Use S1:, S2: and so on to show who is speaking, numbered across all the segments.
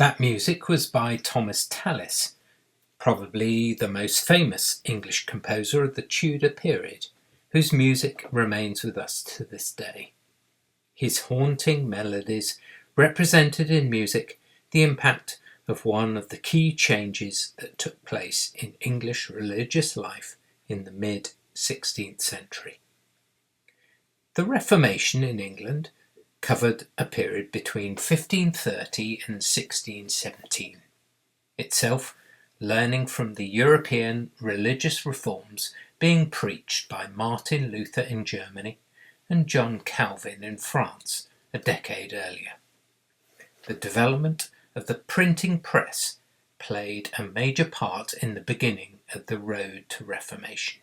S1: That music was by Thomas Tallis, probably the most famous English composer of the Tudor period, whose music remains with us to this day. His haunting melodies represented in music the impact of one of the key changes that took place in English religious life in the mid-16th century. The Reformation in England covered a period between 1530 and 1617, itself learning from the European religious reforms being preached by Martin Luther in Germany and John Calvin in France a decade earlier. The development of the printing press played a major part in the beginning of the road to Reformation.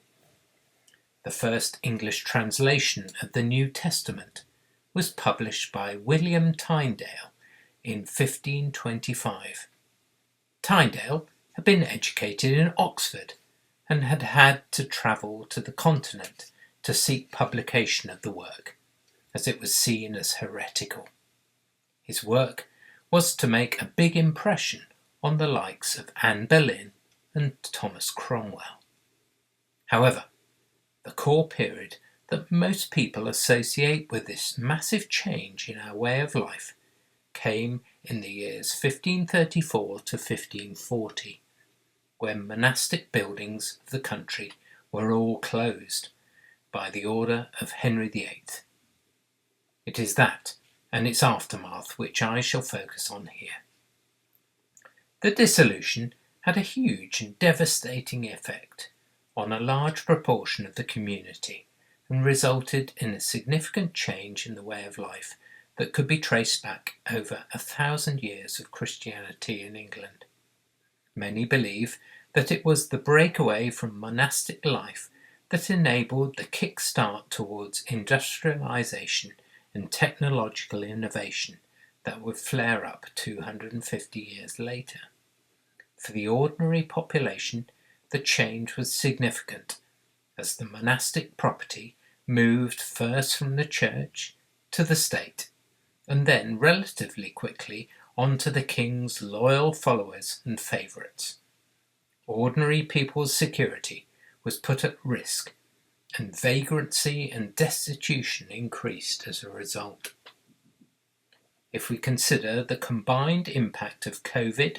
S1: The first English translation of the New Testament was published by William Tyndale in 1525. Tyndale had been educated in Oxford and had had to travel to the continent to seek publication of the work, as it was seen as heretical. His work was to make a big impression on the likes of Anne Boleyn and Thomas Cromwell. However, the core period that most people associate with this massive change in our way of life came in the years 1534 to 1540, when monastic buildings of the country were all closed by the order of Henry VIII. It is that and its aftermath which I shall focus on here. The dissolution had a huge and devastating effect on a large proportion of the community and resulted in a significant change in the way of life that could be traced back over 1,000 years of Christianity in England. Many believe that it was the breakaway from monastic life that enabled the kick-start towards industrialisation and technological innovation that would flare up 250 years later. For the ordinary population, the change was significant, as the monastic property moved first from the church to the state, and then relatively quickly on to the king's loyal followers and favourites. Ordinary people's security was put at risk, and vagrancy and destitution increased as a result. If we consider the combined impact of COVID,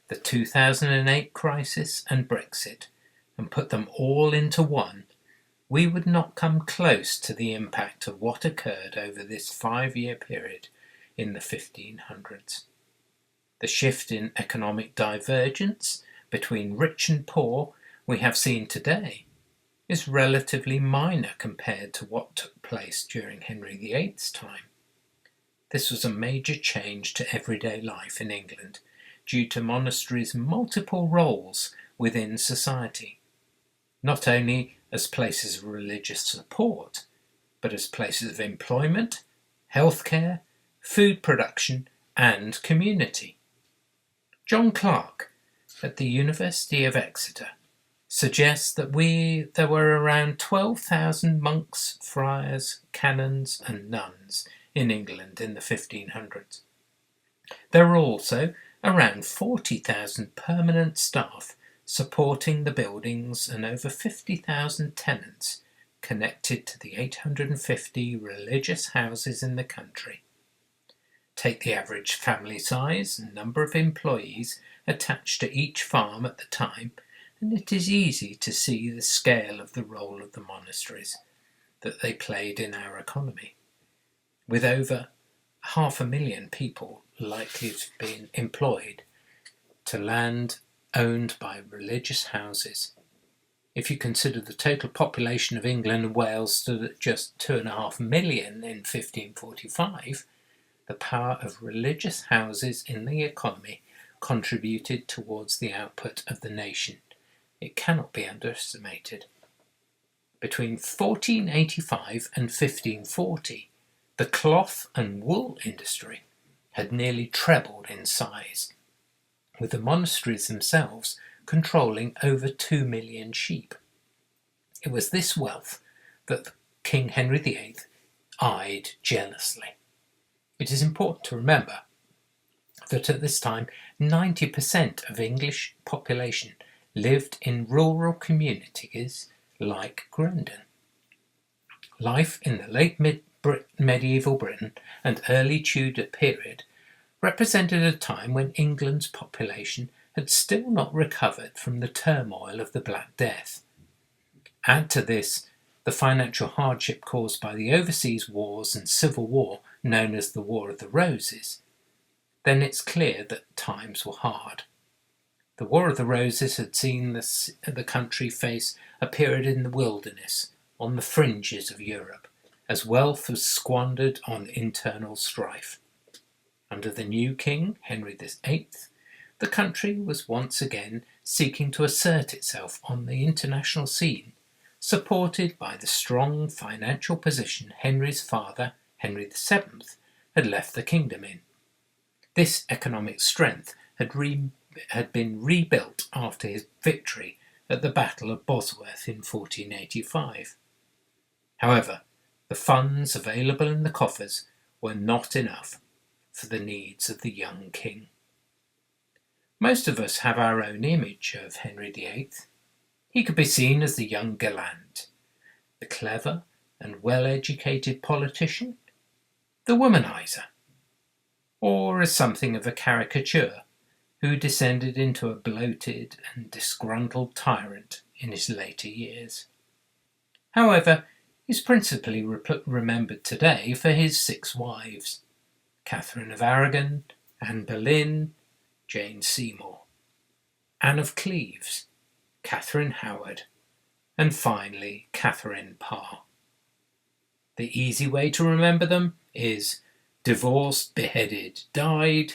S1: the 2008 crisis and Brexit, and put them all into one, we would not come close to the impact of what occurred over this 5-year period in the 1500s. The shift in economic divergence between rich and poor we have seen today is relatively minor compared to what took place during Henry VIII's time. This was a major change to everyday life in England due to monasteries' multiple roles within society, not only as places of religious support, but as places of employment, healthcare, food production, and community. John Clarke at the University of Exeter suggests that there were around 12,000 monks, friars, canons, and nuns in England in the 1500s. There were also around 40,000 permanent staff supporting the buildings and over 50,000 tenants connected to the 850 religious houses in the country. Take the average family size and number of employees attached to each farm at the time, and it is easy to see the scale of the role of the monasteries that they played in our economy, with over 500,000 people likely to have been employed to land owned by religious houses. If you consider the total population of England and Wales stood at just 2.5 million in 1545, the power of religious houses in the economy contributed towards the output of the nation. It cannot be underestimated. Between 1485 and 1540, the cloth and wool industry had nearly trebled in size, with the monasteries themselves controlling over 2 million sheep. It was this wealth that King Henry VIII eyed jealously. It is important to remember that at this time 90% of English population lived in rural communities like Grendon. Life in the late medieval Britain and early Tudor period represented a time when England's population had still not recovered from the turmoil of the Black Death. Add to this the financial hardship caused by the overseas wars and civil war known as the War of the Roses, then it's clear that times were hard. The War of the Roses had seen the country face a period in the wilderness, on the fringes of Europe, as wealth was squandered on internal strife. Under the new king, Henry VIII, the country was once again seeking to assert itself on the international scene, supported by the strong financial position Henry's father, Henry VII, had left the kingdom in. This economic strength had been rebuilt after his victory at the Battle of Bosworth in 1485. However, the funds available in the coffers were not enough for the needs of the young king. Most of us have our own image of Henry VIII. He could be seen as the young gallant, the clever and well-educated politician, the womanizer, or as something of a caricature who descended into a bloated and disgruntled tyrant in his later years. However, he's principally remembered today for his 6 wives: Catherine of Aragon, Anne Boleyn, Jane Seymour, Anne of Cleves, Catherine Howard, and finally Catherine Parr. The easy way to remember them is divorced, beheaded, died,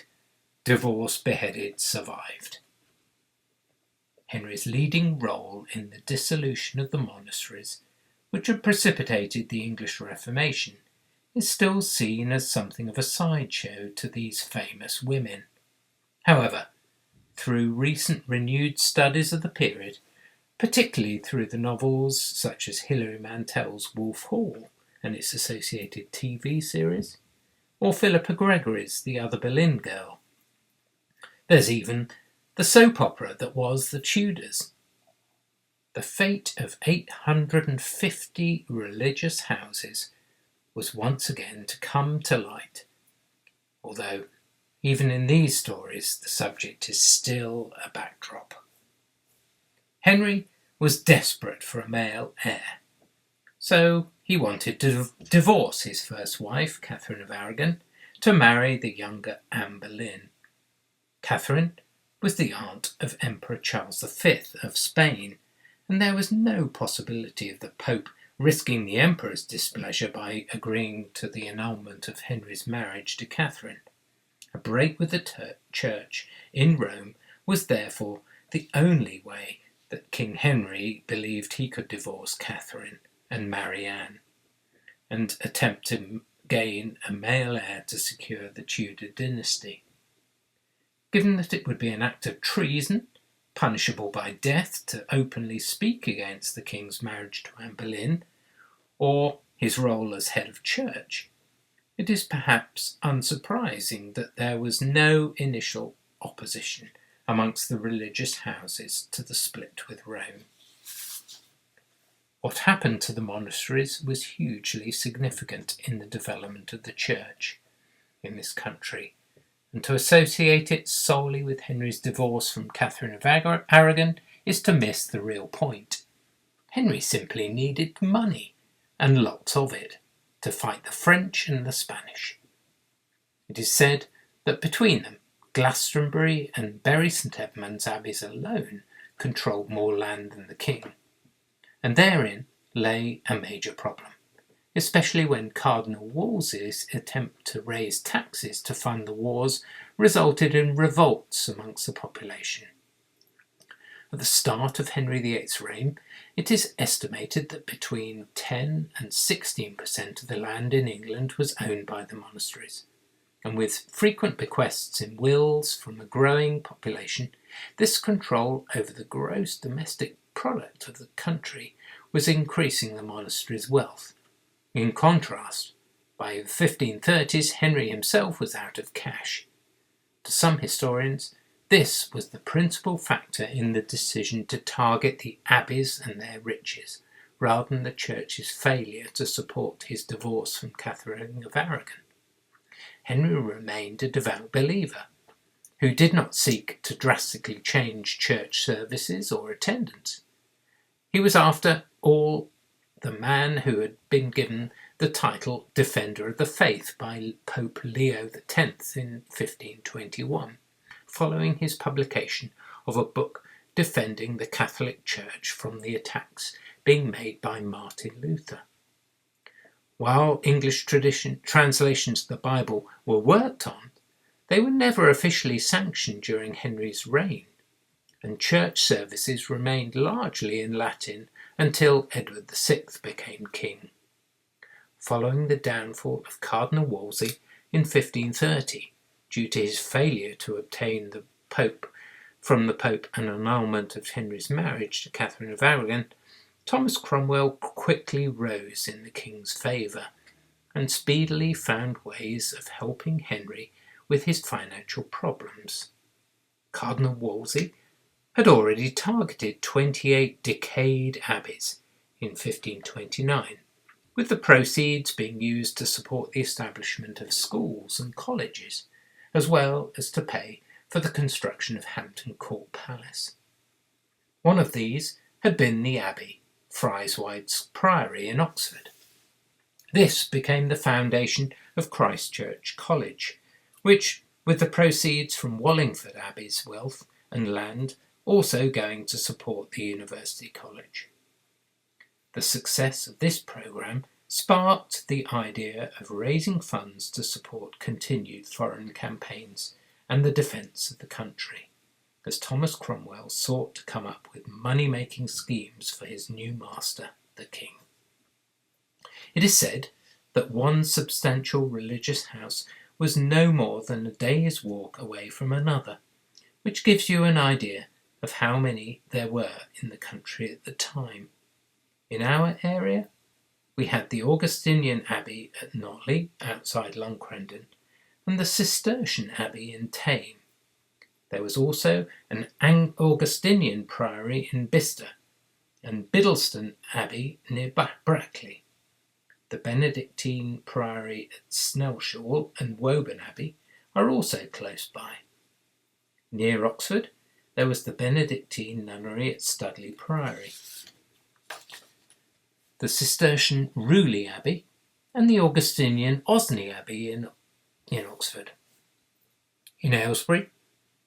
S1: divorced, beheaded, survived. Henry's leading role in the dissolution of the monasteries, which had precipitated the English Reformation, is still seen as something of a sideshow to these famous women. However, through recent renewed studies of the period, particularly through the novels such as Hilary Mantel's Wolf Hall and its associated TV series, or Philippa Gregory's The Other Boleyn Girl, there's even the soap opera that was The Tudors. The fate of 850 religious houses was once again to come to light, although even in these stories the subject is still a backdrop. Henry was desperate for a male heir, so he wanted to divorce his first wife, Catherine of Aragon, to marry the younger Anne Boleyn. Catherine was the aunt of Emperor Charles V of Spain, and there was no possibility of the Pope risking the Emperor's displeasure by agreeing to the annulment of Henry's marriage to Catherine. A break with the Church in Rome was therefore the only way that King Henry believed he could divorce Catherine and marry Anne, and attempt to gain a male heir to secure the Tudor dynasty. Given that it would be an act of treason, punishable by death, to openly speak against the king's marriage to Anne Boleyn, or his role as head of church, it is perhaps unsurprising that there was no initial opposition amongst the religious houses to the split with Rome. What happened to the monasteries was hugely significant in the development of the church in this country, and to associate it solely with Henry's divorce from Catherine of Aragon is to miss the real point. Henry simply needed money, and lots of it, to fight the French and the Spanish. It is said that between them, Glastonbury and Bury St Edmunds abbeys alone controlled more land than the king, and therein lay a major problem, especially when Cardinal Wolsey's attempt to raise taxes to fund the wars resulted in revolts amongst the population. At the start of Henry VIII's reign, it is estimated that between 10 and 16% of the land in England was owned by the monasteries, and with frequent bequests in wills from a growing population, this control over the gross domestic product of the country was increasing the monastery's wealth. In contrast, by the 1530s, Henry himself was out of cash. To some historians, this was the principal factor in the decision to target the abbeys and their riches, rather than the Church's failure to support his divorce from Catherine of Aragon. Henry remained a devout believer, who did not seek to drastically change church services or attendance. He was, after all, the man who had been given the title Defender of the Faith by Pope Leo X in 1521, following his publication of a book defending the Catholic Church from the attacks being made by Martin Luther. While English translations of the Bible were worked on, they were never officially sanctioned during Henry's reign, and church services remained largely in Latin until Edward VI became king. Following the downfall of Cardinal Wolsey in 1530, due to his failure to obtain from the Pope an annulment of Henry's marriage to Catherine of Aragon, Thomas Cromwell quickly rose in the king's favour and speedily found ways of helping Henry with his financial problems. Cardinal Wolsey had already targeted 28 decayed abbeys in 1529, with the proceeds being used to support the establishment of schools and colleges, as well as to pay for the construction of Hampton Court Palace. One of these had been the Abbey, Frieswide Priory in Oxford. This became the foundation of Christ Church College, which, with the proceeds from Wallingford Abbey's wealth and land, also going to support the University College. The success of this programme sparked the idea of raising funds to support continued foreign campaigns and the defence of the country, as Thomas Cromwell sought to come up with money-making schemes for his new master, the king. It is said that one substantial religious house was no more than a day's walk away from another, which gives you an idea of how many there were in the country at the time. In our area, we had the Augustinian Abbey at Notley, outside Crendon, and the Cistercian Abbey in Thame. There was also an Augustinian Priory in Bicester, and Biddleston Abbey near Brackley. The Benedictine Priory at Snelshaw and Woburn Abbey are also close by. Near Oxford, there was the Benedictine Nunnery at Studley Priory, the Cistercian Rewley Abbey, and the Augustinian Osney Abbey in Oxford. In Aylesbury,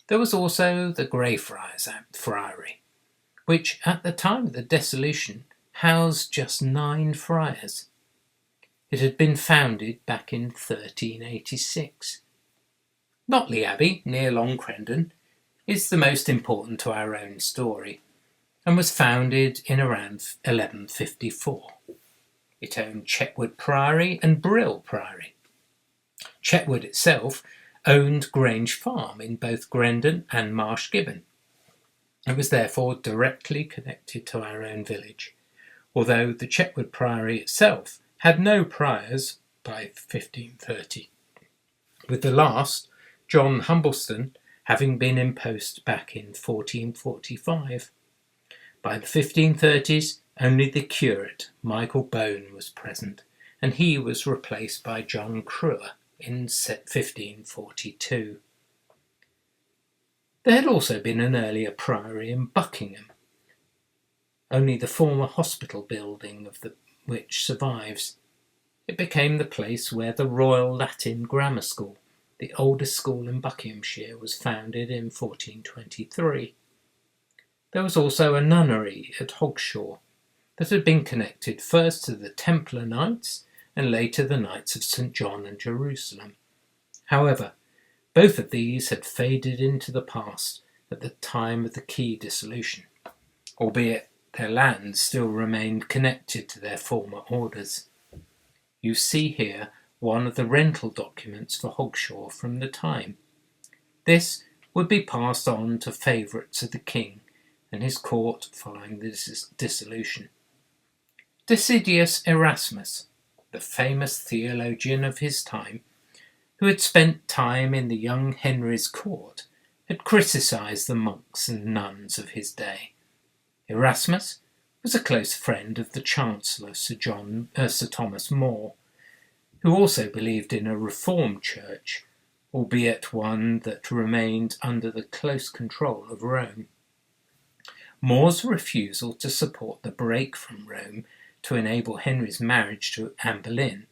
S1: there was also the Greyfriars Friary, which at the time of the dissolution housed just 9 friars. It had been founded back in 1386. Notley Abbey, near Crendon, is the most important to our own story, and was founded in around 1154. It owned Chetwood Priory and Brill Priory. Chetwood itself owned Grange Farm in both Grendon and Marsh Gibbon. It was therefore directly connected to our own village, although the Chetwood Priory itself had no priors by 1530, with the last, John Humbleston, having been in post back in 1445. By the 1530s, only the curate, Michael Bone, was present, and he was replaced by John Cruer in 1542. There had also been an earlier priory in Buckingham. Only the former hospital building of which survives. It became the place where the Royal Latin Grammar School, the oldest school in Buckinghamshire, was founded in 1423. There was also a nunnery at Hogshaw that had been connected first to the Templar Knights and later the Knights of St. John and Jerusalem. However, both of these had faded into the past at the time of the key dissolution, albeit their lands still remained connected to their former orders. You see here one of the rental documents for Hogshaw from the time. This would be passed on to favourites of the king and his court following the dissolution. Decidius Erasmus, the famous theologian of his time, who had spent time in the young Henry's court, had criticised the monks and nuns of his day. Erasmus was a close friend of the Chancellor, Sir Thomas More, who also believed in a reformed church, albeit one that remained under the close control of Rome. More's refusal to support the break from Rome to enable Henry's marriage to Anne Boleyn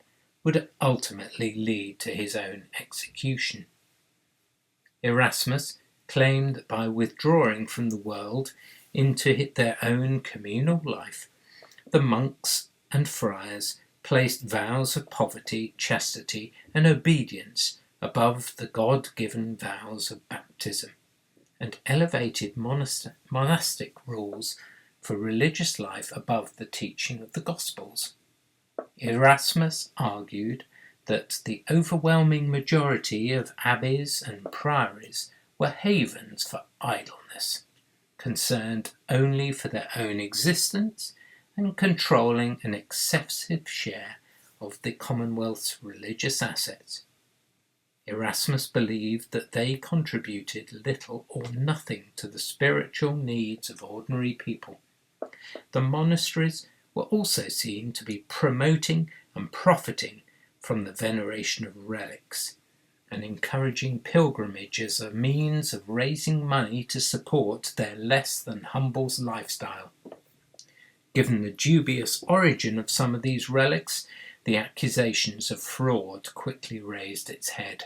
S1: would ultimately lead to his own execution. Erasmus claimed that by withdrawing from the world into their own communal life, the monks and friars placed vows of poverty, chastity, and obedience above the God-given vows of baptism, and elevated monastic rules for religious life above the teaching of the Gospels. Erasmus argued that the overwhelming majority of abbeys and priories were havens for idleness, concerned only for their own existence and controlling an excessive share of the Commonwealth's religious assets. Erasmus believed that they contributed little or nothing to the spiritual needs of ordinary people. The monasteries were also seen to be promoting and profiting from the veneration of relics, and encouraging pilgrimage as a means of raising money to support their less than humble lifestyle. Given the dubious origin of some of these relics, the accusations of fraud quickly raised its head.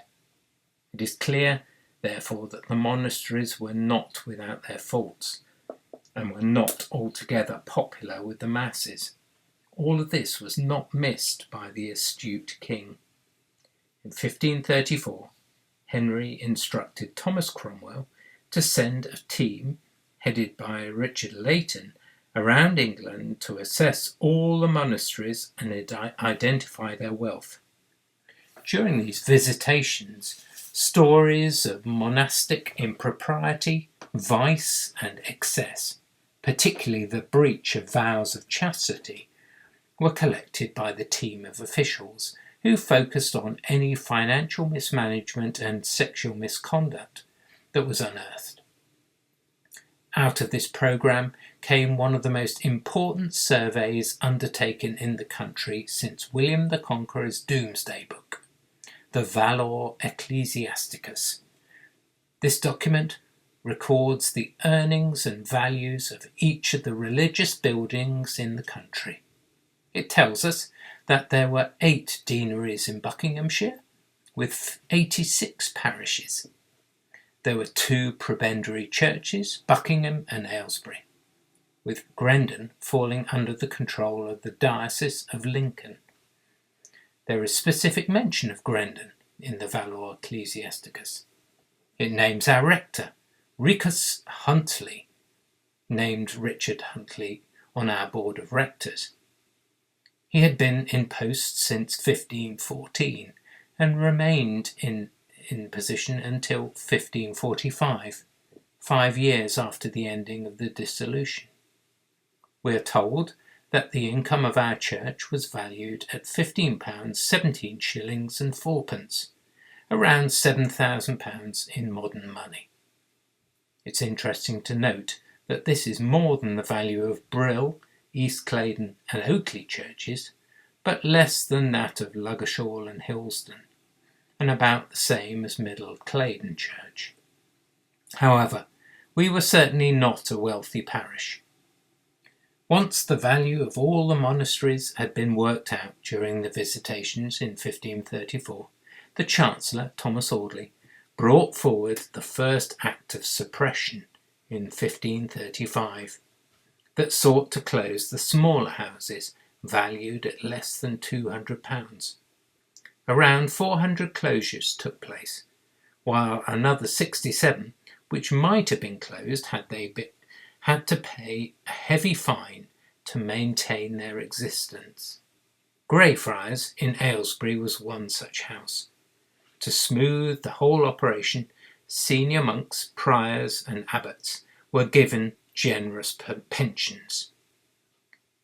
S1: It is clear, therefore, that the monasteries were not without their faults, and were not altogether popular with the masses. All of this was not missed by the astute king. In 1534, Henry instructed Thomas Cromwell to send a team, headed by Richard Leighton, around England to assess all the monasteries and identify their wealth. During these visitations, stories of monastic impropriety, vice, and excess, particularly the breach of vows of chastity, were collected by the team of officials who focused on any financial mismanagement and sexual misconduct that was unearthed. Out of this programme came one of the most important surveys undertaken in the country since William the Conqueror's Doomsday Book, the Valor Ecclesiasticus. This document records the earnings and values of each of the religious buildings in the country. It tells us that there were 8 deaneries in Buckinghamshire, with 86 parishes. There were 2 prebendary churches, Buckingham and Aylesbury, with Grendon falling under the control of the Diocese of Lincoln. There is specific mention of Grendon in the Valor Ecclesiasticus. It names our rector, Ricus Huntley, named Richard Huntley on our board of rectors. He had been in post since 1514 and remained in position until 1545, 5 years after the ending of the dissolution. We are told that the income of our church was valued at £15, 17 shillings and 4pence, around £7,000 in modern money. It's interesting to note that this is more than the value of Brill, East Claydon and Oakley churches, but less than that of Ludgershall and Hillsdon, and about the same as Middle Claydon Church. However, we were certainly not a wealthy parish. Once the value of all the monasteries had been worked out during the visitations in 1534, the Chancellor, Thomas Audley, brought forward the first Act of Suppression in 1535 that sought to close the smaller houses valued at less than £200. Around 400 closures took place, while another 67, which might have been closed had to pay a heavy fine to maintain their existence. Greyfriars in Aylesbury was one such house. To smooth the whole operation, senior monks, priors and abbots were given generous pensions.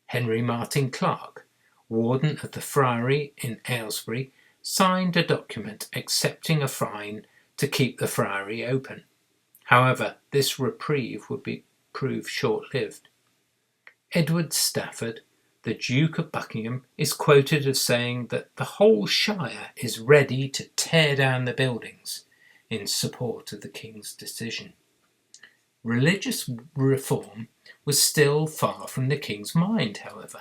S1: Henry Martin Clark, warden of the friary in Aylesbury, signed a document accepting a fine to keep the friary open. However, this reprieve would prove short-lived. Edward Stafford, the Duke of Buckingham, is quoted as saying that the whole shire is ready to tear down the buildings in support of the king's decision. Religious reform was still far from the king's mind, however.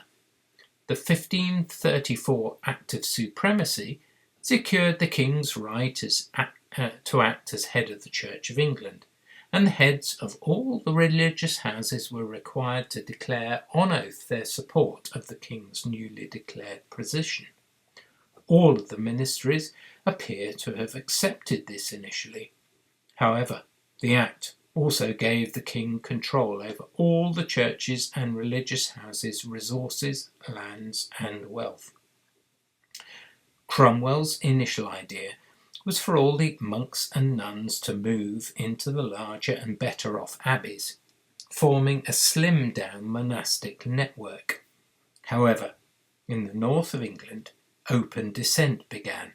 S1: The 1534 Act of Supremacy secured the king's right to act as head of the Church of England, and the heads of all the religious houses were required to declare on oath their support of the king's newly declared position. All of the ministries appear to have accepted this initially. However, the Act also gave the king control over all the churches and religious houses' resources, lands, and wealth. Cromwell's initial idea was for all the monks and nuns to move into the larger and better off abbeys, forming a slimmed-down monastic network. However, in the north of England, open dissent began,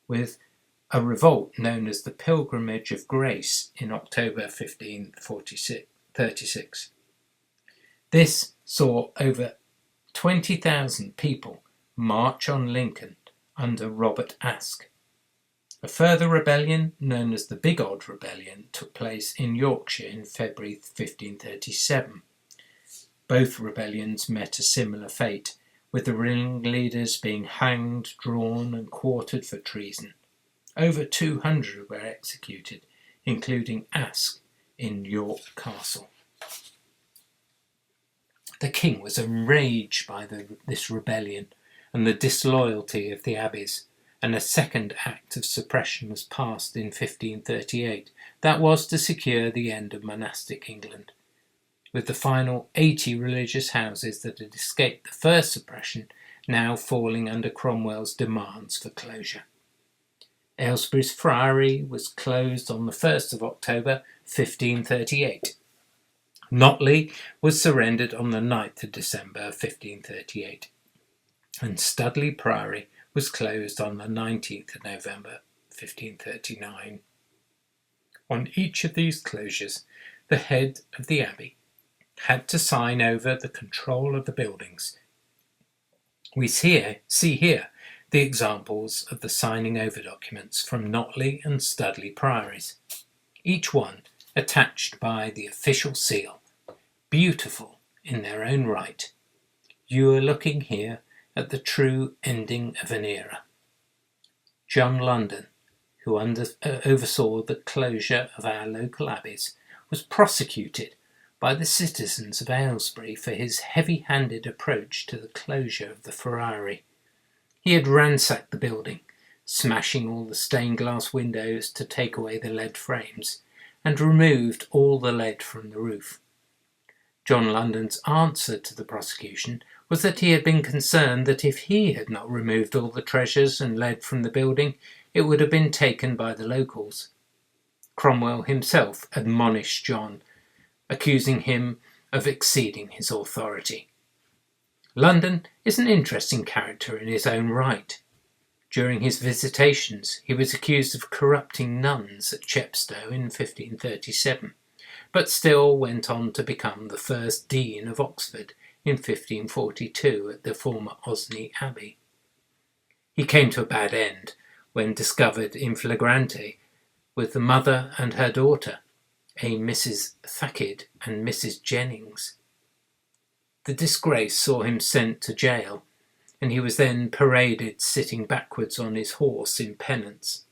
S1: with a revolt known as the Pilgrimage of Grace in October 1536. This saw over 20,000 people march on Lincoln under Robert Aske. A further rebellion, known as the Big Odd Rebellion, took place in Yorkshire in February 1537. Both rebellions met a similar fate, with the ringleaders being hanged, drawn, and quartered for treason. Over 200 were executed, including Aske in York Castle. The king was enraged by this rebellion and the disloyalty of the abbeys, and a second act of suppression was passed in 1538 that was to secure the end of monastic England, with the final 80 religious houses that had escaped the first suppression now falling under Cromwell's demands for closure. Aylesbury's Friary was closed on the 1st of October 1538. Notley was surrendered on the 9th of December 1538, and Studley Priory was closed on the 19th of November 1539. On each of these closures, the head of the abbey had to sign over the control of the buildings. We see here the examples of the signing over documents from Notley and Studley Priories, each one attached by the official seal, beautiful in their own right. You are looking here at the true ending of an era. John London, who oversaw the closure of our local abbeys, was prosecuted by the citizens of Aylesbury for his heavy-handed approach to the closure of the Friary. He had ransacked the building, smashing all the stained glass windows to take away the lead frames, and removed all the lead from the roof. John London's answer to the prosecution was that he had been concerned that if he had not removed all the treasures and lead from the building, it would have been taken by the locals. Cromwell himself admonished John, accusing him of exceeding his authority. London is an interesting character in his own right. During his visitations, he was accused of corrupting nuns at Chepstow in 1537, but still went on to become the first Dean of Oxford in 1542 at the former Osney Abbey. He came to a bad end when discovered in flagrante with the mother and her daughter, a Mrs. Thackid and Mrs. Jennings. The disgrace saw him sent to jail, and he was then paraded sitting backwards on his horse in penance.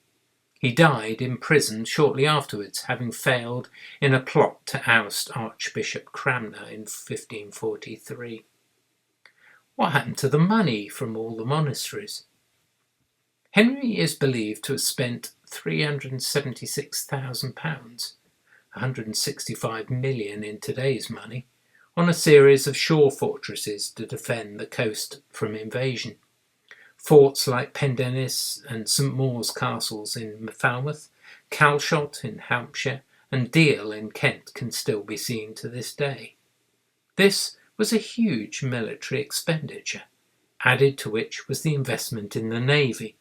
S1: He died in prison shortly afterwards, having failed in a plot to oust Archbishop Cramner in 1543. What happened to the money from all the monasteries? Henry is believed to have spent £376,000, £165 million in today's money, on a series of shore fortresses to defend the coast from invasion. Forts like Pendennis and St Maur's castles in Falmouth, Calshot in Hampshire, and Deal in Kent can still be seen to this day. This was a huge military expenditure, added to which was the investment in the navy,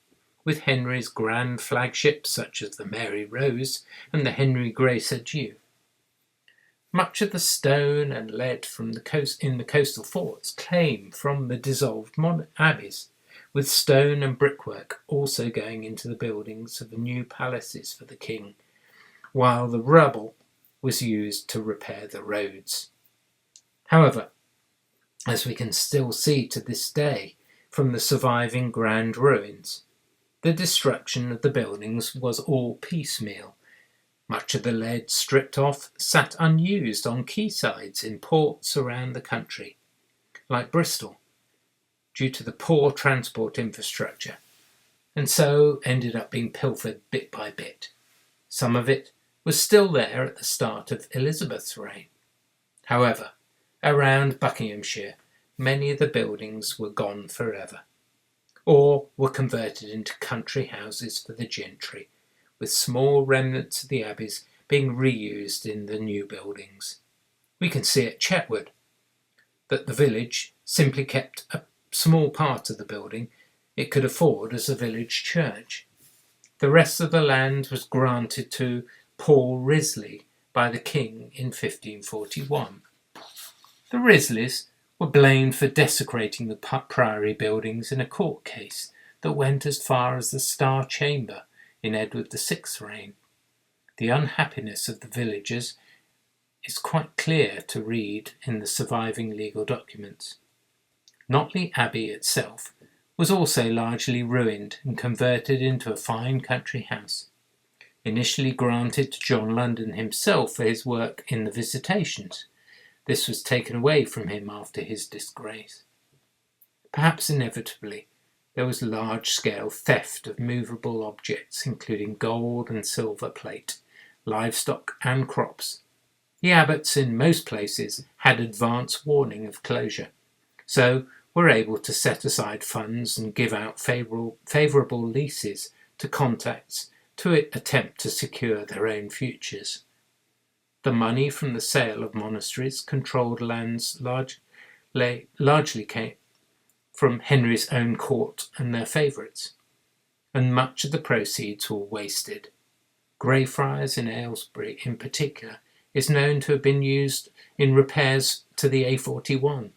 S1: with Henry's grand flagships such as the Mary Rose and the Henry Grace Adieu. Much of the stone and lead from the coast in the coastal forts came from the dissolved abbeys, with stone and brickwork also going into the buildings of the new palaces for the king, while the rubble was used to repair the roads. However, as we can still see to this day from the surviving grand ruins, the destruction of the buildings was all piecemeal. Much of the lead stripped off sat unused on quaysides in ports around the country, like Bristol, due to the poor transport infrastructure, and so ended up being pilfered bit by bit. Some of it was still there at the start of Elizabeth's reign. However, around Bukinghamshire, many of the buildings were gone forever, or were converted into country houses for the gentry, with small remnants of the abbeys being reused in the new buildings. We can see at Chetwood that the village simply kept a small part of the building it could afford as a village church. The rest of the land was granted to Paul Risley by the king in 1541. The Risleys were blamed for desecrating the priory buildings in a court case that went as far as the Star Chamber in Edward VI's reign. The unhappiness of the villagers is quite clear to read in the surviving legal documents. Notley Abbey itself was also largely ruined and converted into a fine country house. Initially granted to John London himself for his work in the Visitations, this was taken away from him after his disgrace. Perhaps inevitably, there was large-scale theft of movable objects, including gold and silver plate, livestock and crops. The abbots in most places had advance warning of closure, so were able to set aside funds and give out favourable leases to contacts to attempt to secure their own futures. The money from the sale of monasteries controlled lands largely came from Henry's own court and their favourites, and much of the proceeds were wasted. Greyfriars in Aylesbury, in particular, is known to have been used in repairs to the A41,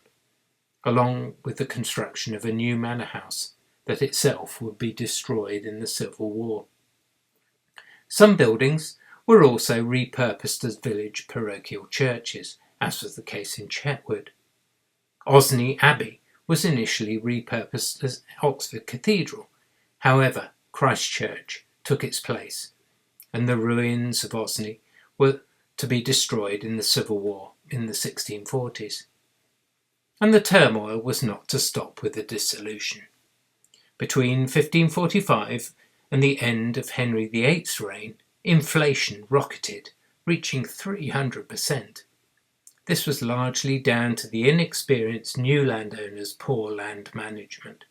S1: along with the construction of a new manor house that itself would be destroyed in the Civil War. Some buildings were also repurposed as village parochial churches, as was the case in Chetwood. Osney Abbey was initially repurposed as Oxford Cathedral. However, Christ Church took its place, and the ruins of Osney were to be destroyed in the Civil War in the 1640s. And the turmoil was not to stop with the dissolution. Between 1545 and the end of Henry VIII's reign, inflation rocketed, reaching 300%. This was largely down to the inexperienced new landowners' poor land management.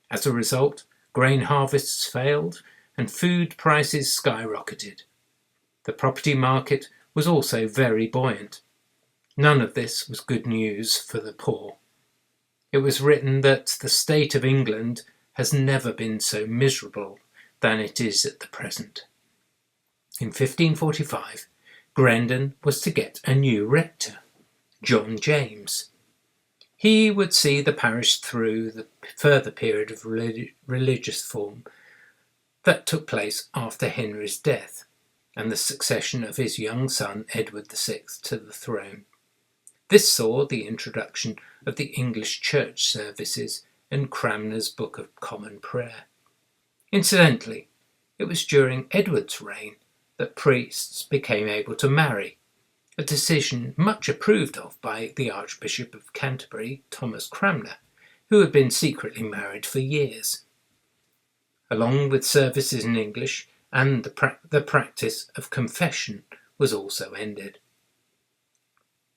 S1: As a result, grain harvests failed and food prices skyrocketed. The property market was also very buoyant. None of this was good news for the poor. It was written that the state of England has never been so miserable than it is at the present. In 1545, Grendon was to get a new rector, John James. He would see the parish through the further period of religious form that took place after Henry's death and the succession of his young son Edward VI to the throne. This saw the introduction of the English church services and Cramner's Book of Common Prayer. Incidentally, it was during Edward's reign that priests became able to marry, a decision much approved of by the Archbishop of Canterbury, Thomas Cramner, who had been secretly married for years. Along with services in English, and the practice of confession was also ended.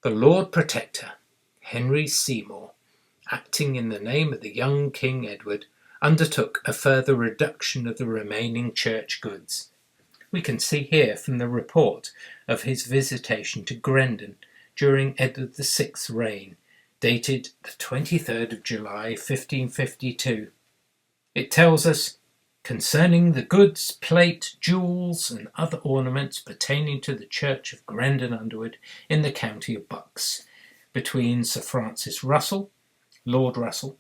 S1: The Lord Protector, Henry Seymour, acting in the name of the young King Edward, undertook a further reduction of the remaining church goods. We can see here from the report of his visitation to Grendon during Edward VI's reign, dated the 23rd of July 1552. It tells us, concerning the goods, plate, jewels, and other ornaments pertaining to the church of Grendon Underwood in the county of Bucks, between Sir Francis Russell, Lord Russell,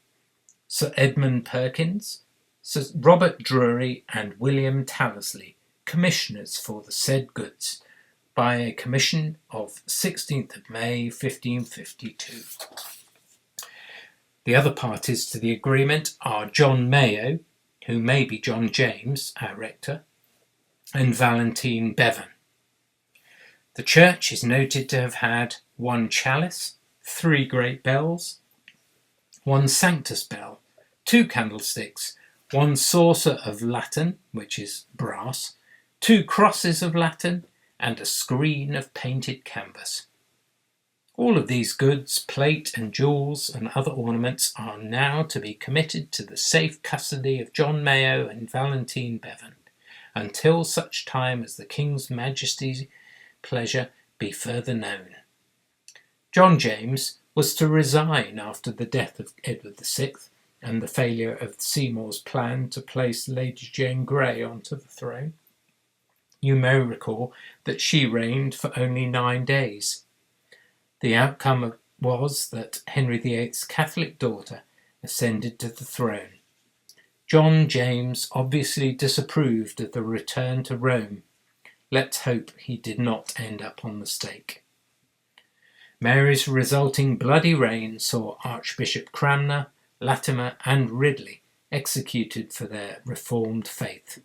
S1: Sir Edmund Perkins, Sir Robert Drury, and William Tallesley, commissioners for the said goods, by a commission of 16th of May 1552. The other parties to the agreement are John Mayo, who may be John James, our rector, and Valentine Bevan. The church is noted to have had 1 chalice, 3 great bells, 1 Sanctus bell, 2 candlesticks, 1 saucer of latten, which is brass, 2 crosses of latten, and a screen of painted canvas. All of these goods, plate and jewels and other ornaments are now to be committed to the safe custody of John Mayo and Valentine Bevan, until such time as the King's Majesty's pleasure be further known. John James was to resign after the death of Edward VI and the failure of Seymour's plan to place Lady Jane Grey onto the throne. You may recall that she reigned for only 9 days. The outcome was that Henry VIII's Catholic daughter ascended to the throne. John James obviously disapproved of the return to Rome. Let's hope he did not end up on the stake. Mary's resulting bloody reign saw Archbishop Cramner, Latimer, and Ridley executed for their reformed faith.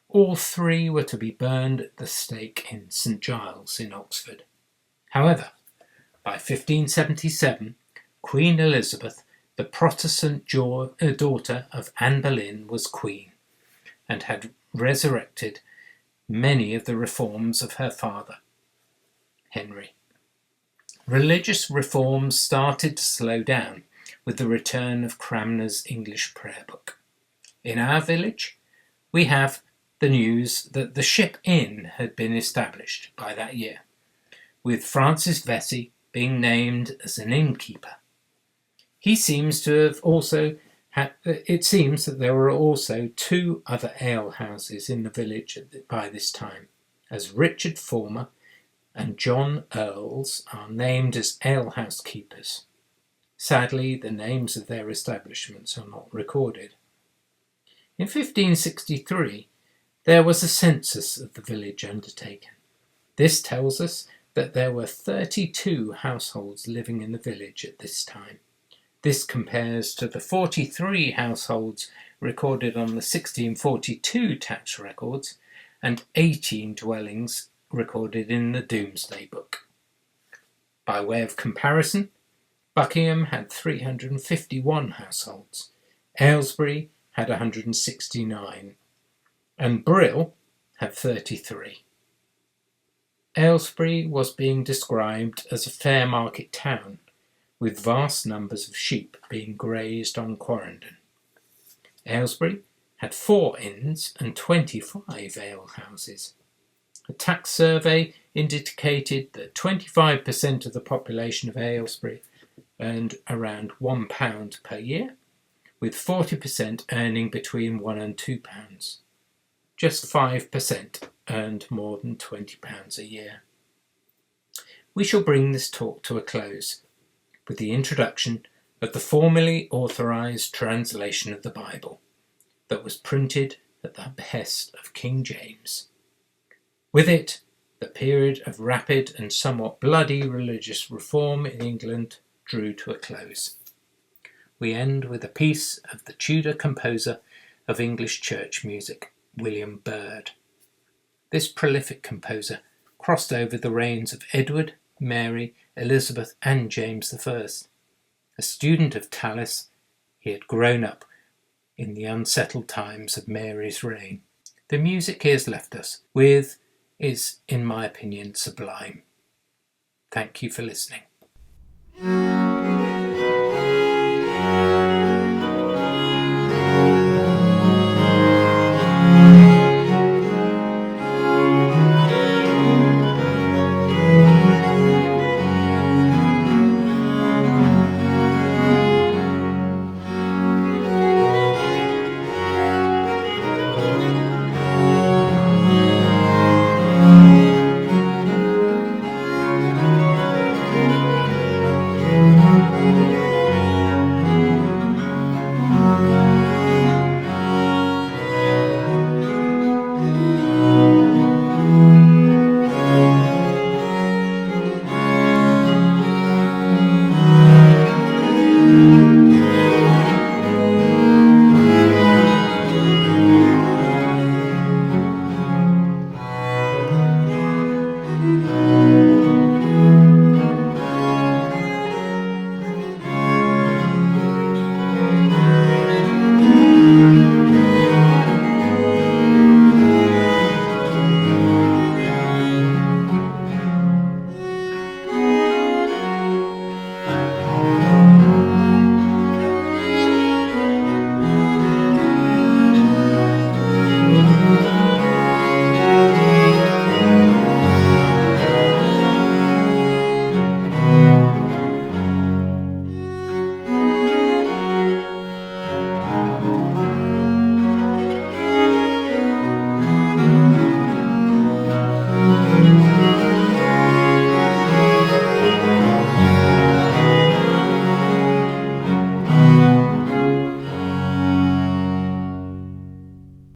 S1: All 3 were to be burned at the stake in St Giles in Oxford. However, by 1577, Queen Elizabeth, the Protestant daughter of Anne Boleyn, was queen, and had resurrected many of the reforms of her father, Henry. Religious reforms started to slow down with the return of Cramner's English prayer book. In our village, we have the news that the Ship Inn had been established by that year, with Francis Vesey being named as an innkeeper. He seems to have also had, it seems that there were also 2 other alehouses in the village by this time, as Richard Former and John Earls are named as alehouse keepers. Sadly, the names of their establishments are not recorded. In 1563, there was a census of the village undertaken. This tells us that there were 32 households living in the village at this time. This compares to the 43 households recorded on the 1642 tax records and 18 dwellings recorded in the Domesday Book. By way of comparison, Buckingham had 351 households, Aylesbury had 169, and Brill had 33. Aylesbury was being described as a fair market town, with vast numbers of sheep being grazed on Quarrendon. Aylesbury had 4 inns and 25 alehouses. A tax survey indicated that 25% of the population of Aylesbury earned around £1 per year, with 40% earning between £1 and £2. Just 5% earned more than £20 a year. We shall bring this talk to a close with the introduction of the formally authorised translation of the Bible that was printed at the behest of King James. With it, the period of rapid and somewhat bloody religious reform in England drew to a close. We end with a piece of the Tudor composer of English church music, William Byrd. This prolific composer crossed over the reigns of Edward, Mary, Elizabeth, and James I. A student of Tallis, he had grown up in the unsettled times of Mary's reign. The music he has left us with is, in my opinion, sublime. Thank you for listening.